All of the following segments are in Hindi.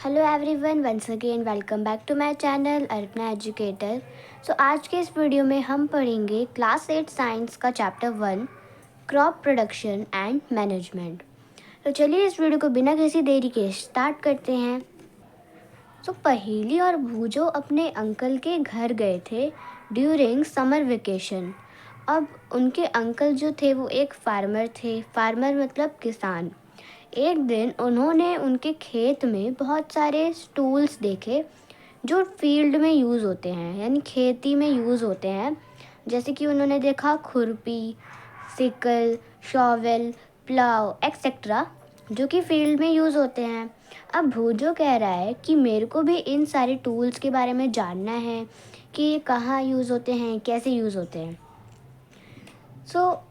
Hello everyone, once again welcome back to my channel Arpana educator. So आज के इस वीडियो में हम पढ़ेंगे क्लास 8 साइंस का chapter 1 crop production and management. तो चलिए इस वीडियो को बिना किसी देरी के स्टार्ट करते हैं। पहेली और भूजो अपने अंकल के घर गए थे ड्यूरिंग समर वेकेशन। अब उनके अंकल जो थे वो एक फार्मर थे। फार्मर मतलब किसान। एक दिन उन्होंने उनके खेत में बहुत सारे टूल्स देखे जो फील्ड में यूज़ होते हैं, यानी खेती में यूज़ होते हैं। जैसे कि उन्होंने देखा खुरपी, सिकल, शॉवेल, प्लाव एक्सेट्रा, जो कि फील्ड में यूज़ होते हैं। अब भूजो कह रहा है कि मेरे को भी इन सारे टूल्स के बारे में जानना है कि ये कहाँ यूज़ होते हैं, कैसे यूज़ होते हैं।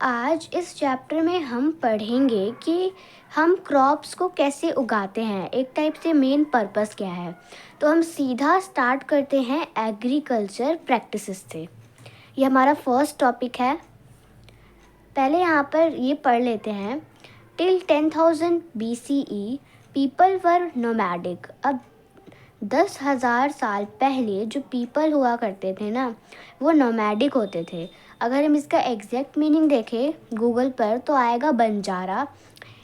आज इस चैप्टर में हम पढ़ेंगे कि हम क्रॉप्स को कैसे उगाते हैं, एक टाइप से मेन पर्पस क्या है। तो हम सीधा स्टार्ट करते हैं एग्रीकल्चर प्रैक्टिसेस से। ये हमारा फर्स्ट टॉपिक है। पहले यहाँ पर ये पढ़ लेते हैं। Till 10,000 BCE people were nomadic. अब 10,000 साल पहले जो पीपल हुआ करते थे ना, वो नोमैडिक होते थे। अगर हम इसका एग्जैक्ट मीनिंग देखें गूगल पर तो आएगा बंजारा।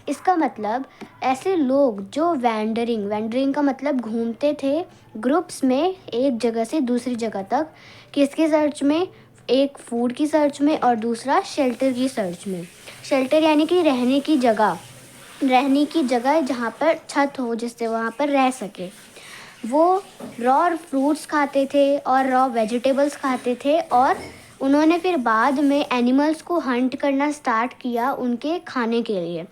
इसका मतलब ऐसे लोग जो वैंडरिंग का मतलब घूमते थे ग्रुप्स में एक जगह से दूसरी जगह तक। किसकी सर्च में? एक फूड की सर्च में और दूसरा शेल्टर की सर्च में। शेल्टर यानी कि रहने की जगह जहाँ पर छत हो, जिससे वहाँ पर रह सके। वो रॉ फ्रूट्स खाते थे और रॉ वेजिटेबल्स खाते थे, और उन्होंने फिर बाद में एनिमल्स को हंट करना स्टार्ट किया उनके खाने के लिए।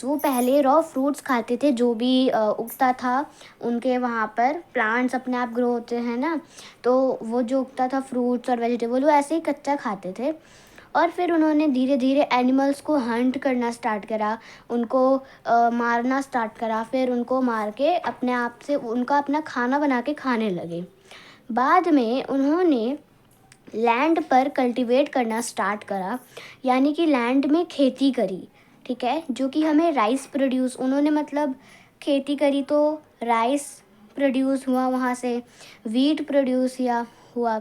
वो पहले रॉ फ्रूट्स खाते थे, जो भी उगता था उनके वहाँ पर। प्लांट्स अपने आप ग्रो होते हैं ना, तो वो जो उगता था फ्रूट्स और वेजिटेबल वो ऐसे ही कच्चा खाते थे। और फिर उन्होंने धीरे धीरे एनिमल्स को हंट करना स्टार्ट करा, उनको मारना स्टार्ट करा, फिर उनको मार के अपने आप से उनका अपना खाना बना के खाने लगे। बाद में उन्होंने लैंड पर कल्टीवेट करना स्टार्ट करा, यानी कि लैंड में खेती करी, ठीक है, जो कि हमें राइस प्रोड्यूस, उन्होंने मतलब खेती करी तो राइस प्रोड्यूस हुआ, वहाँ से वीट प्रोड्यूस हुआ।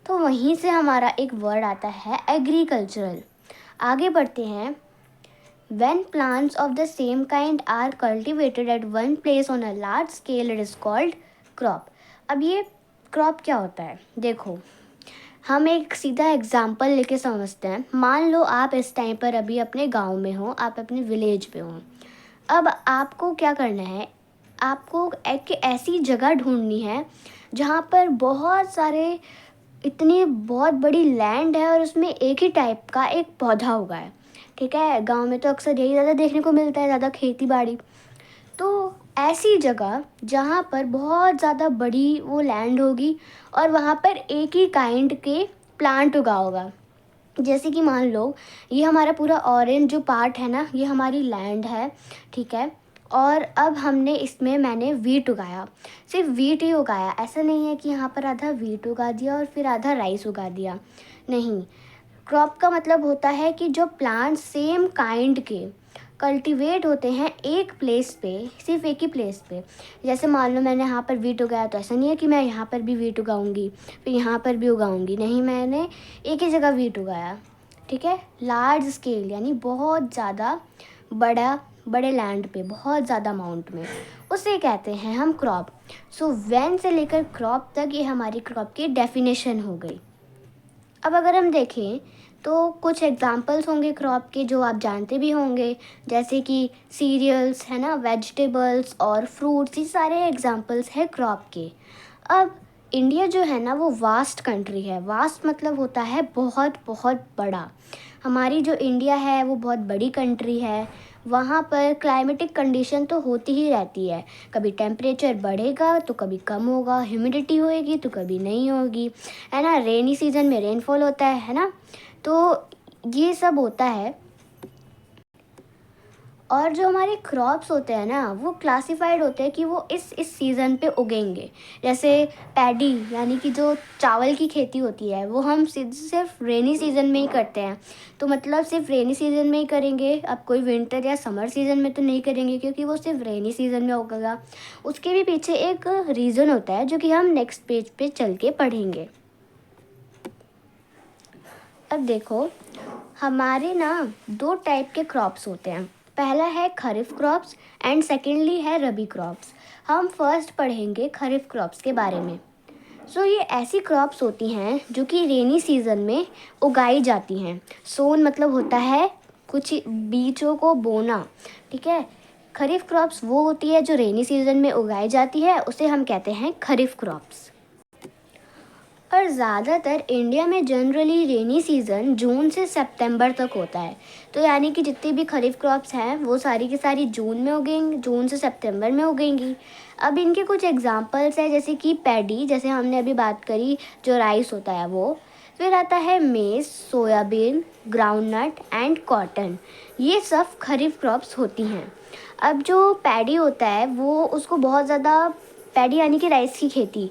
तो वहीं से हमारा एक वर्ड आता है एग्रीकल्चरल। आगे बढ़ते हैं। When plants of the same kind are cultivated at one place on a large scale, it is called crop. अब ये क्रॉप क्या होता है? देखो, हम एक सीधा एग्जाम्पल लेके समझते हैं। मान लो आप इस टाइम पर अभी अपने गांव में हो, आप अपने विलेज पे हो। अब आपको क्या करना है? आपको एक ऐसी जगह ढूंढनी है जहाँ पर बहुत सारे, इतनी बहुत बड़ी लैंड है और उसमें एक ही टाइप का एक पौधा उगा है, ठीक है। गांव में तो अक्सर यही ज़्यादा देखने को मिलता है, ज़्यादा खेती बाड़ी। तो ऐसी जगह जहाँ पर बहुत ज़्यादा बड़ी वो लैंड होगी और वहाँ पर एक ही काइंड के प्लांट उगा होगा। जैसे कि मान लो ये हमारा पूरा ऑरेंज जो पार्ट है ना, ये हमारी लैंड है, ठीक है। और अब मैंने वीट उगाया, सिर्फ वीट ही उगाया। ऐसा नहीं है कि यहाँ पर आधा वीट उगा दिया और फिर आधा राइस उगा दिया, नहीं। क्रॉप का मतलब होता है कि जो प्लांट सेम काइंड के कल्टीवेट होते हैं एक प्लेस पे, सिर्फ एक ही प्लेस पे। जैसे मान लो मैंने यहाँ पर वीट उगाया, तो ऐसा नहीं है कि मैं यहाँ पर भी वीट उगाऊंगी फिर यहाँ पर भी उगाऊंगी, नहीं, मैंने एक ही जगह वीट उगाया, ठीक है। लार्ज स्केल यानी बहुत ज़्यादा बड़े लैंड पे, बहुत ज़्यादा अमाउंट में, उसे कहते हैं हम क्रॉप। व्हेन से लेकर क्रॉप तक ये हमारी क्रॉप की डेफिनेशन हो गई। अब अगर हम देखें तो कुछ एग्जांपल्स होंगे क्रॉप के जो आप जानते भी होंगे, जैसे कि सीरियल्स है ना, वेजिटेबल्स और फ्रूट्स, ये सारे एग्जांपल्स हैं क्रॉप के। अब इंडिया जो है ना वो वास्ट कंट्री है। वास्ट मतलब होता है बहुत बहुत बड़ा। हमारी जो इंडिया है वो बहुत बड़ी कंट्री है। वहाँ पर क्लाइमेटिक कंडीशन तो होती ही रहती है, कभी टेम्परेचर बढ़ेगा तो कभी कम होगा, ह्यूमिडिटी होएगी तो कभी नहीं होगी, है ना। रेनी सीजन में रेनफॉल होता है ना। तो ये सब होता है। और जो हमारे क्रॉप्स होते हैं ना वो क्लासिफाइड होते हैं कि वो इस सीज़न पे उगेंगे। जैसे पैडी यानी कि जो चावल की खेती होती है वो हम सिर्फ रेनी सीज़न में ही करते हैं। तो मतलब सिर्फ रेनी सीज़न में ही करेंगे, अब कोई विंटर या समर सीज़न में तो नहीं करेंगे क्योंकि वो सिर्फ रेनी सीज़न में उगेगा। उसके भी पीछे एक रीज़न होता है जो कि हम नेक्स्ट पेज पे चल के पढ़ेंगे। अब देखो, हमारे ना 2 टाइप के क्रॉप्स होते हैं। पहला है खरीफ क्रॉप्स एंड सेकेंडली है रबी क्रॉप्स। हम फर्स्ट पढ़ेंगे खरीफ क्रॉप्स के बारे में। ये ऐसी क्रॉप्स होती हैं जो कि रेनी सीज़न में उगाई जाती हैं। सोन मतलब होता है कुछ बीजों को बोना, ठीक है। खरीफ क्रॉप्स वो होती है जो रेनी सीज़न में उगाई जाती है, उसे हम कहते हैं खरीफ क्रॉप्स। और ज़्यादातर इंडिया में जनरली रेनी सीज़न जून से सितंबर तक होता है। तो यानी कि जितनी भी खरीफ क्रॉप्स हैं वो सारी की सारी जून में उगेंगी, जून से सितंबर में उगेंगी। अब इनके कुछ एग्जांपल्स हैं जैसे कि पैडी, जैसे हमने अभी बात करी जो राइस होता है वो। फिर आता है मेज, सोयाबीन, ग्राउंडनट एंड कॉटन। ये सब खरीफ क्रॉप्स होती हैं। अब जो पैडी होता है वो उसको बहुत ज़्यादा, पैडी यानी कि राइस की खेती,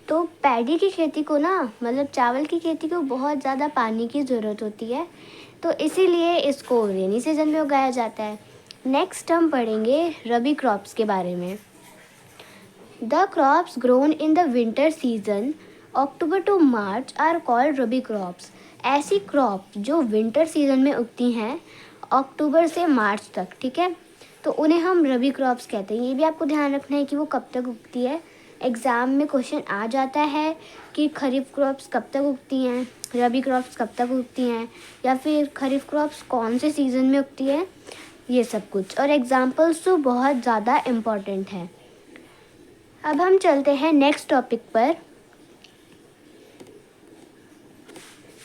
तो पैडी की खेती को ना मतलब चावल की खेती को बहुत ज़्यादा पानी की ज़रूरत होती है, तो इसीलिए इसको रेनी सीज़न में उगाया जाता है। नेक्स्ट हम पढ़ेंगे रबी क्रॉप्स के बारे में। The crops grown in the winter season October to March are called rabi crops. ऐसी क्रॉप जो विंटर सीजन में उगती हैं अक्टूबर से मार्च तक, ठीक है, तो उन्हें हम रबी क्रॉप्स कहते हैं। ये भी आपको ध्यान रखना है कि वो कब तक उगती है। एग्ज़ाम में क्वेश्चन आ जाता है कि खरीफ क्रॉप्स कब तक उगती हैं, रबी क्रॉप्स कब तक उगती हैं, या फिर खरीफ क्रॉप्स कौन से सीज़न में उगती है, ये सब कुछ। और एग्जाम्पल्स तो बहुत ज़्यादा इम्पॉर्टेंट हैं। अब हम चलते हैं नेक्स्ट टॉपिक पर,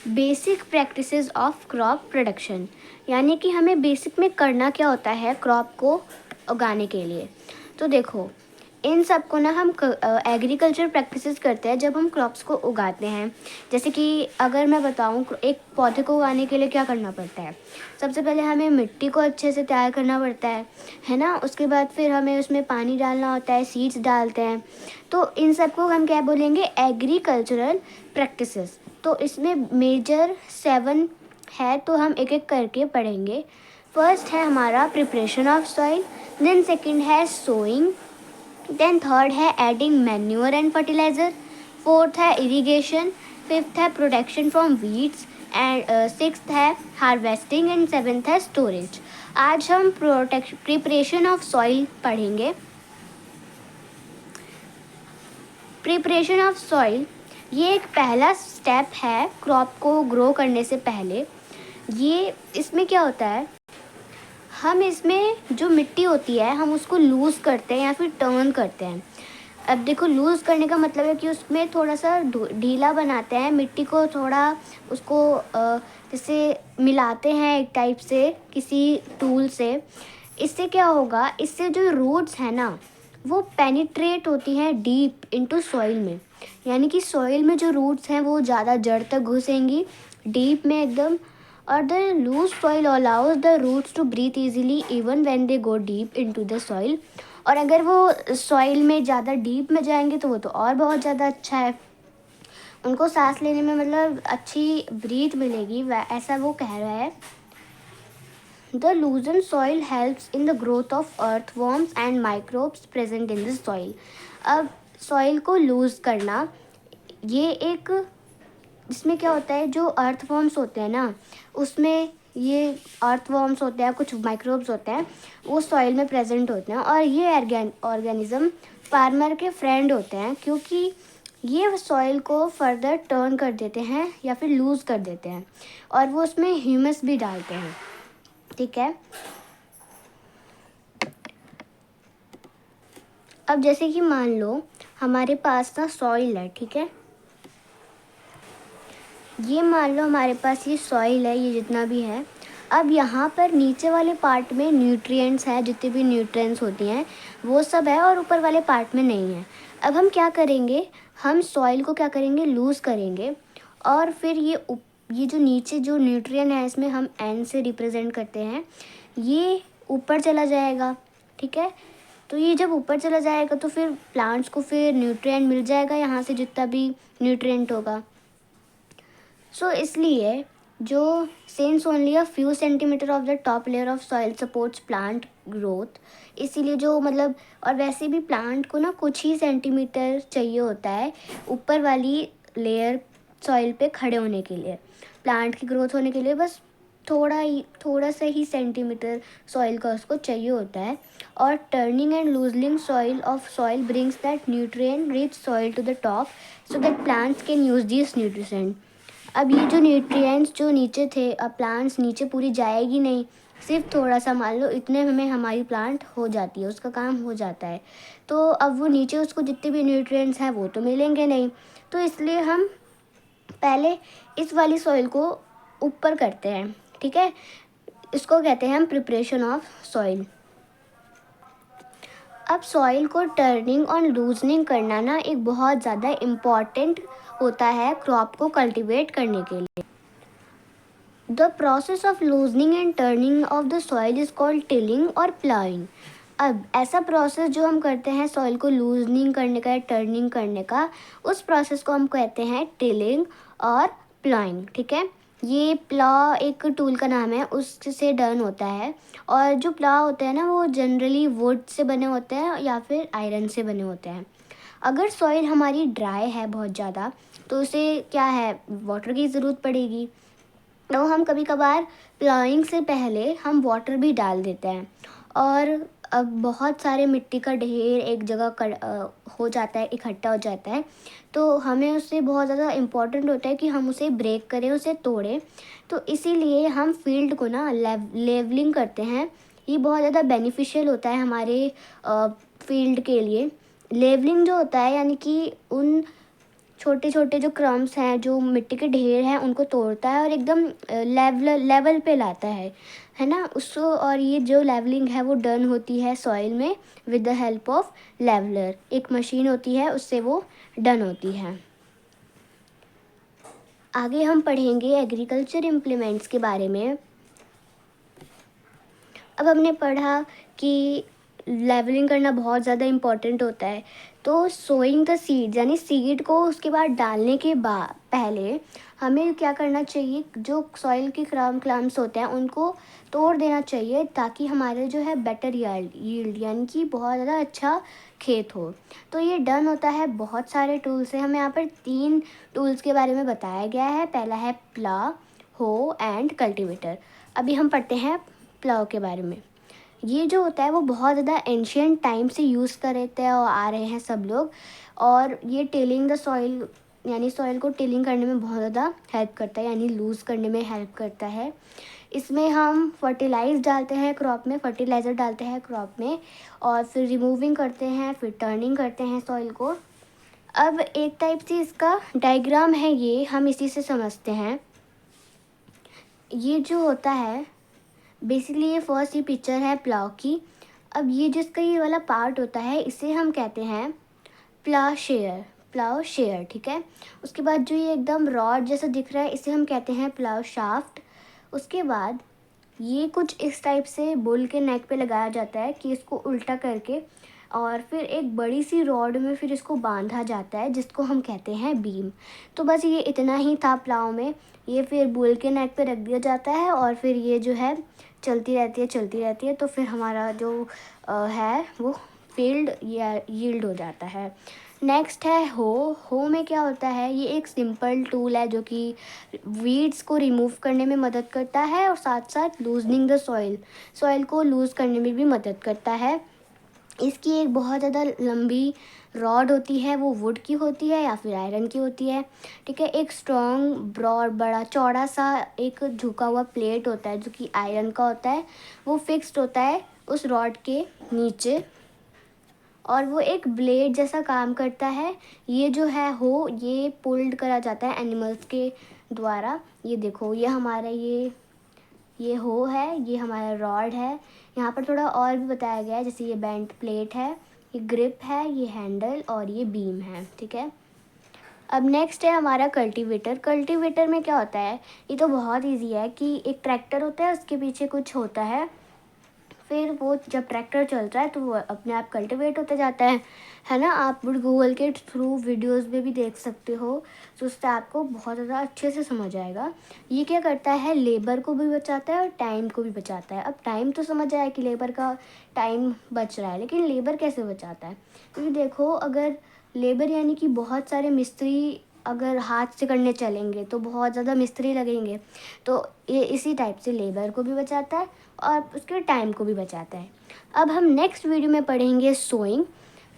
basic practices of crop production. यानी कि हमें बेसिक में करना क्या होता है क्रॉप को उगाने के लिए। तो देखो, इन सब को ना हम एग्रीकल्चर प्रैक्टिसेस करते हैं जब हम क्रॉप्स को उगाते हैं। जैसे कि अगर मैं बताऊं, एक पौधे को उगाने के लिए क्या करना पड़ता है। सबसे पहले हमें मिट्टी को अच्छे से तैयार करना पड़ता है ना। उसके बाद फिर हमें उसमें पानी डालना होता है, सीड्स डालते हैं। तो इन सब को हम क्या बोलेंगे, एग्रीकल्चरल प्रैक्टिसेस। तो इसमें मेजर 7 है, तो हम एक एक करके पढ़ेंगे। फर्स्ट है हमारा preparation of soil, then second है सोइंग, देन थर्ड है adding manure and fertiliser, fourth है इरिगेशन, फिफ्थ है protection from weeds and sixth है हार्वेस्टिंग एंड सेवेंथ है स्टोरेज। आज हम प्रिपरेशन ऑफ सॉइल पढ़ेंगे। प्रिपरेशन ऑफ सॉइल ये एक पहला स्टेप है क्रॉप को ग्रो करने से पहले। ये इसमें क्या होता है, हम इसमें जो मिट्टी होती है हम उसको लूज़ करते हैं या फिर टर्न करते हैं। अब देखो, लूज़ करने का मतलब है कि उसमें थोड़ा सा ढीला बनाते हैं मिट्टी को, थोड़ा उसको जैसे मिलाते हैं एक टाइप से किसी टूल से। इससे क्या होगा, इससे जो रूट्स हैं ना वो पेनिट्रेट होती हैं डीप इनटू सॉइल में। यानी कि सॉइल में जो रूट्स हैं वो ज़्यादा जड़ तक घुसेंगी, डीप में एकदम। और the loose soil allows the roots to breathe easily even when they go deep into the soil. और अगर वो सॉइल में ज़्यादा डीप में जाएंगे तो वो तो और बहुत ज़्यादा अच्छा है, उनको सांस लेने में मतलब अच्छी ब्रीथ मिलेगी, ऐसा वो कह रहा है। The लूजन soil helps in the growth of earthworms and microbes present in the soil. अब सॉइल को लूज़ करना, ये एक, इसमें क्या होता है, जो अर्थवॉर्म्स होते हैं ना उसमें ये अर्थवॉर्म्स होते हैं, कुछ माइक्रोब्स होते हैं, वो सॉइल में प्रेजेंट होते हैं। और ये ऑर्गेनिज्म फार्मर के फ्रेंड होते हैं क्योंकि ये सॉइल को फर्दर टर्न कर देते हैं या फिर लूज़ कर देते हैं, और वो उसमें ह्यूमस भी डालते हैं, ठीक है। अब जैसे कि मान लो हमारे पास ना सॉइल है, ठीक है, ये मान लो हमारे पास ये सॉइल है, ये जितना भी है। अब यहाँ पर नीचे वाले पार्ट में न्यूट्रिएंट्स है, जितने भी न्यूट्रिएंट्स होती हैं वो सब है, और ऊपर वाले पार्ट में नहीं है। अब हम क्या करेंगे, हम सॉइल को क्या करेंगे, लूज़ करेंगे, और फिर ये जो नीचे जो न्यूट्रिएंट है इसमें हम N से रिप्रेजेंट करते हैं, ये ऊपर चला जाएगा, ठीक है। तो ये जब ऊपर चला जाएगा तो फिर प्लांट्स को फिर न्यूट्रिएंट मिल जाएगा यहाँ से, जितना भी न्यूट्रिएंट होगा। सो इसलिए जो since only a few centimetre of the top layer of soil supports plant growth, इसीलिए जो मतलब, और वैसे भी प्लांट को ना कुछ ही सेंटीमीटर चाहिए होता है ऊपर वाली लेयर सॉइल पे खड़े होने के लिए, प्लांट की ग्रोथ होने के लिए बस थोड़ा सा ही सेंटीमीटर सॉइल का उसको चाहिए होता है। और turning and loosening soil of soil brings that nutrient rich soil to the top so that plants can use this nutrient. अब ये जो न्यूट्रिएंट्स जो नीचे थे, अब प्लांट्स नीचे पूरी जाएगी नहीं, सिर्फ थोड़ा सा मान लो इतने में हमारी प्लांट हो जाती है, उसका काम हो जाता है। तो अब वो नीचे उसको जितने भी न्यूट्रिएंट्स हैं वो तो मिलेंगे नहीं, तो इसलिए हम पहले इस वाली सॉइल को ऊपर करते हैं, ठीक है। इसको कहते हैं हम प्रिपरेशन ऑफ सॉइल। अब सॉइल को टर्निंग और लूजनिंग करना ना एक बहुत ज़्यादा इम्पॉर्टेंट होता है क्रॉप को कल्टीवेट करने के लिए। The process of loosening and turning of the soil is called tilling और प्लाइंग। अब ऐसा प्रोसेस जो हम करते हैं सॉइल को लूजनिंग करने का या टर्निंग करने का, उस प्रोसेस को हम कहते हैं टिलिंग और प्लाइंग, ठीक है। ये प्ला एक टूल का नाम है, उससे डन होता है। और जो प्ला होते हैं ना वो जनरली वुड से बने होते हैं या फिर आयरन से बने होते हैं। अगर सॉइल हमारी ड्राई है बहुत ज़्यादा तो उसे क्या है, वाटर की ज़रूरत पड़ेगी। तो हम कभी कभार प्लाइंग से पहले हम वाटर भी डाल देते हैं, और अब बहुत सारे मिट्टी का ढेर एक जगह हो जाता है, इकट्ठा हो जाता है, तो हमें उससे बहुत ज़्यादा इम्पोर्टेंट होता है कि हम उसे ब्रेक करें, उसे तोड़ें। तो इसीलिए हम फील्ड को ना लेवलिंग करते हैं। ये बहुत ज़्यादा बेनिफिशियल होता है हमारे फील्ड के लिए। लेवलिंग जो होता है यानी कि उन छोटे छोटे जो क्रम्स हैं, जो मिट्टी के ढेर हैं, उनको तोड़ता है और एकदम लेवल पे लाता है ना उसको। और ये जो लेवलिंग है वो डन होती है सॉइल में with the help of leveller, एक मशीन होती है उससे वो डन होती है। आगे हम पढ़ेंगे एग्रीकल्चर इम्प्लीमेंट्स के बारे में। अब हमने पढ़ा कि लेवलिंग करना बहुत ज़्यादा इम्पॉर्टेंट होता है। तो सोइंग द सीड यानी सीड को उसके बाद डालने के बाद पहले हमें क्या करना चाहिए, जो सॉइल के क्लम्स होते हैं उनको तोड़ देना चाहिए, ताकि हमारे जो है बेटर यील्ड यानी कि बहुत ज़्यादा अच्छा खेत हो। तो ये डन होता है बहुत सारे टूल्स से। हमें यहाँ पर 3 टूल्स के बारे में बताया गया है। पहला है प्ला, हो एंड कल्टीवेटर। अभी हम पढ़ते हैं प्लाव के बारे में। ये जो होता है वो बहुत ज़्यादा एंशियंट टाइम से यूज़ कर रहे थे और आ रहे हैं सब लोग, और ये टिलिंग द सॉइल यानी सॉइल को टिलिंग करने में बहुत ज़्यादा हेल्प करता है, यानी लूज़ करने में हेल्प करता है। इसमें हम फर्टिलाइज़र डालते हैं क्रॉप में, और फिर रिमूविंग करते हैं, फिर टर्निंग करते हैं सॉइल को। अब एक टाइप से इसका डायग्राम है, ये हम इसी से समझते हैं। ये जो होता है बेसिकली ये फर्स्ट ही पिक्चर है प्लाव की। अब ये जिसका ये वाला पार्ट होता है इसे हम कहते हैं प्लाव शेयर, ठीक है। उसके बाद जो ये एकदम रॉड जैसा दिख रहा है इसे हम कहते हैं प्लाव शाफ्ट। उसके बाद ये कुछ इस टाइप से बुल के नेक पे लगाया जाता है कि इसको उल्टा करके, और फिर एक बड़ी सी रॉड में फिर इसको बांधा जाता है जिसको हम कहते हैं बीम। तो बस ये इतना ही था प्लाव में। ये फिर बुल के नेक पे रख दिया जाता है और फिर ये जो है चलती रहती है, तो फिर हमारा जो है वो फील्ड या यील्ड हो जाता है। नेक्स्ट है हो में क्या होता है, ये एक सिंपल टूल है जो कि वीड्स को रिमूव करने में मदद करता है और साथ साथ लूजनिंग द सॉइल को लूज़ करने में भी मदद करता है। इसकी एक बहुत ज़्यादा लंबी रॉड होती है, वो वुड की होती है या फिर आयरन की होती है, ठीक है। एक स्ट्रॉन्ग ब्रॉड बड़ा चौड़ा सा एक झुका हुआ प्लेट होता है जो कि आयरन का होता है, वो फिक्स्ड होता है उस रॉड के नीचे, और वो एक ब्लेड जैसा काम करता है। ये जो है ये पुल्ड करा जाता है एनिमल्स के द्वारा। ये देखो ये हमारा ये है, ये हमारा रॉड है। यहाँ पर थोड़ा और भी बताया गया है, जैसे ये बेंट प्लेट है, ये ग्रिप है, ये हैंडल और ये बीम है, ठीक है। अब नेक्स्ट है हमारा कल्टीवेटर। कल्टीवेटर में क्या होता है, ये तो बहुत इजी है कि एक ट्रैक्टर होता है, उसके पीछे कुछ होता है, फिर वो जब ट्रैक्टर चलता है तो वो अपने आप कल्टीवेट होता जाता है ना। आप गूगल के थ्रू वीडियोस में भी देख सकते हो, तो उससे आपको बहुत ज़्यादा अच्छे से समझ आएगा। ये क्या करता है, लेबर को भी बचाता है और टाइम को भी बचाता है। अब टाइम तो समझ आया कि लेबर का टाइम बच रहा है, लेकिन लेबर कैसे बचाता है, क्योंकि देखो अगर लेबर यानी कि बहुत सारे मिस्त्री अगर हाथ से करने चलेंगे तो बहुत ज़्यादा मिस्त्री लगेंगे, तो ये इसी टाइप से लेबर को भी बचाता है और उसके टाइम को भी बचाता है। अब हम नेक्स्ट वीडियो में पढ़ेंगे सोइंग,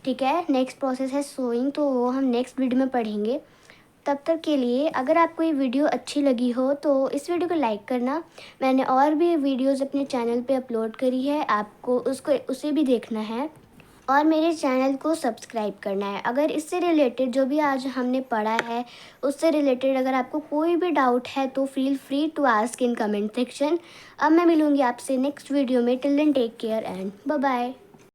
ठीक है, नेक्स्ट प्रोसेस है सोइंग, तो वो हम नेक्स्ट वीडियो में पढ़ेंगे। तब तक के लिए अगर आपको ये वीडियो अच्छी लगी हो तो इस वीडियो को लाइक करना। मैंने और भी वीडियोस अपने चैनल पे अपलोड करी है, आपको उसे भी देखना है और मेरे चैनल को सब्सक्राइब करना है। अगर इससे रिलेटेड जो भी आज हमने पढ़ा है उससे रिलेटेड अगर आपको कोई भी डाउट है तो feel free to ask in comment section. अब मैं मिलूँगी आपसे नेक्स्ट वीडियो में। Till then take care and bye bye.